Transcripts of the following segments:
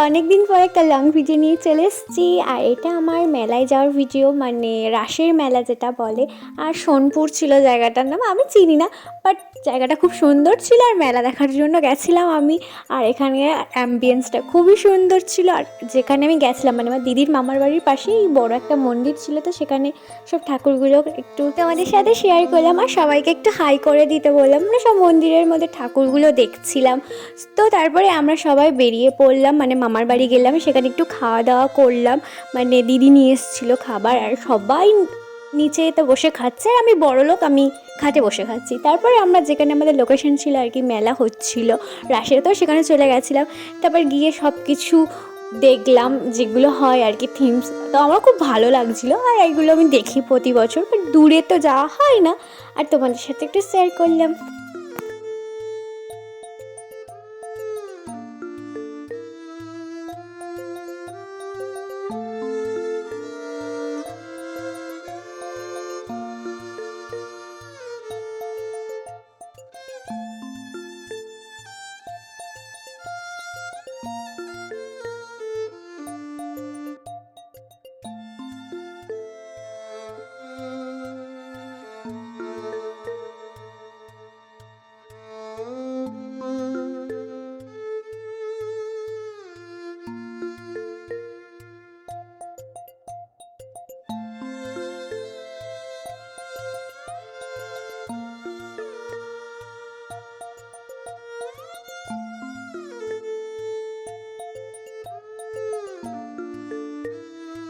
অনেক দিন পরে একটা লং ভিডিও নিয়ে চলে এসেছি। আর এটা আমার মেলায় যাওয়ার ভিডিও, মানে রাসের মেলা যেটা বলে। আর সোনপুর ছিল জায়গাটার নাম, আমি চিনি না, বাট জায়গাটা খুব সুন্দর ছিল আর মেলা দেখার জন্য গেছিলাম আমি। আর এখানে অ্যাম্বিয়েন্সটা খুবই সুন্দর ছিল। আর যেখানে আমি গেছিলাম, মানে আমার দিদির মামার বাড়ির পাশেই বড় একটা মন্দির ছিল, তো সেখানে সব ঠাকুরগুলো একটু তোমাদের সাথে শেয়ার করলাম আর সবাইকে একটু হাই করে দিতে বললাম। মানে সব মন্দিরের মধ্যে ঠাকুরগুলো দেখছিলাম। তো তারপরে আমরা সবাই বেরিয়ে পড়লাম, মানে মামার বাড়ি গেলাম, সেখানে একটু খাওয়া দাওয়া করলাম। মানে দিদি নিয়ে এসেছিলো খাবার আর সবাই নিচে তো বসে খাচ্ছে, আর আমি বড়লোক, আমি খাটে বসে খাচ্ছি। তারপরে আমরা যেখানে আমাদের লোকেশন ছিল আর কি, মেলা হচ্ছিল রাশের, তো সেখানে চলে গেছিলাম। তারপর গিয়ে সব কিছু দেখলাম যেগুলো হয় আর কি, থিমস। তো আমার খুব ভালো লাগছিলো, আর এইগুলো আমি দেখি প্রতি বছর, বাট দূরে তো যাওয়া হয় না। আর তোমাদের সাথে একটু শেয়ার করলাম।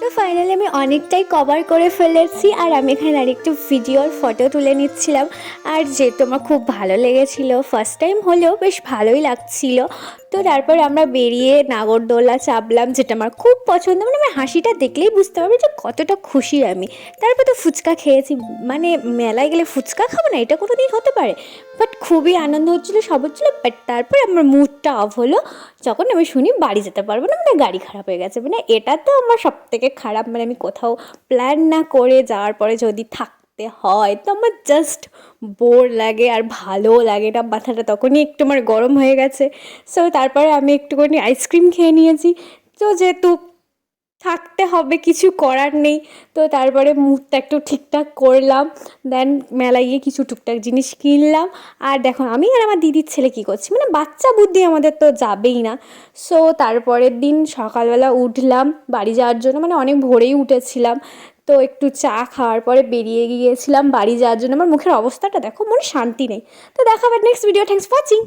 তো ফাইনালি আমি অনেকটাই কভার করে ফেলেছি, আর আমি এখানে আরেকটু ভিডিওর ফটো তুলে নিচ্ছিলাম। আর যেহেতু আমার খুব ভালো লেগেছিলো, ফার্স্ট টাইম হলেও বেশ ভালোই লাগছিলো। তো তারপর আমরা বেরিয়ে নাগরদোলা চাপলাম, যেটা আমার খুব পছন্দ। মানে আমার হাসিটা দেখলেই বুঝতে পারবে যে কতটা খুশি আমি। তারপর তো ফুচকা খেয়েছি, মানে মেলায় গেলে ফুচকা খাবো না, এটা কোনো দিন হতে পারে? বাট খুবই আনন্দ হচ্ছিলো, সব হচ্ছিলো। বাট তারপরে আমার মুডটা অফ হলো যখন আমি শুনি বাড়ি যেতে পারবো না, মানে গাড়ি খারাপ হয়ে গেছে। মানে এটা তো আমার সব থেকে খারাপ। মানে আমি কোথাও প্ল্যান না করে যাওয়ার পরে যদি থাকতে হয়, তো আমার জাস্ট বোর লাগে আর ভালোও লাগে না। মাথাটা তখনই একটু আমার গরম হয়ে গেছে। সো তারপরে আমি একটুখানি আইসক্রিম খেয়ে নিয়েছি। তো যেহেতু থাকতে হবে, কিছু করার নেই, তো তারপরে মুডটা একটু ঠিকঠাক করলাম। দেন মেলায় গিয়ে কিছু টুকটাক জিনিস কিনলাম। আর দেখো আমি আর আমার দিদির ছেলে কী করছি, মানে বাচ্চা বুদ্ধি আমাদের তো যাবেই না। সো তারপরের দিন সকালবেলা উঠলাম বাড়ি যাওয়ার জন্য, মানে অনেক ভোরেই উঠেছিলাম। তো একটু চা খাওয়ার পরে বেরিয়ে গিয়েছিলাম বাড়ি যাওয়ার জন্য। আমার মুখের অবস্থাটা দেখো, মনে শান্তি নেই। তো দেখা হবে next video. Thanks for watching.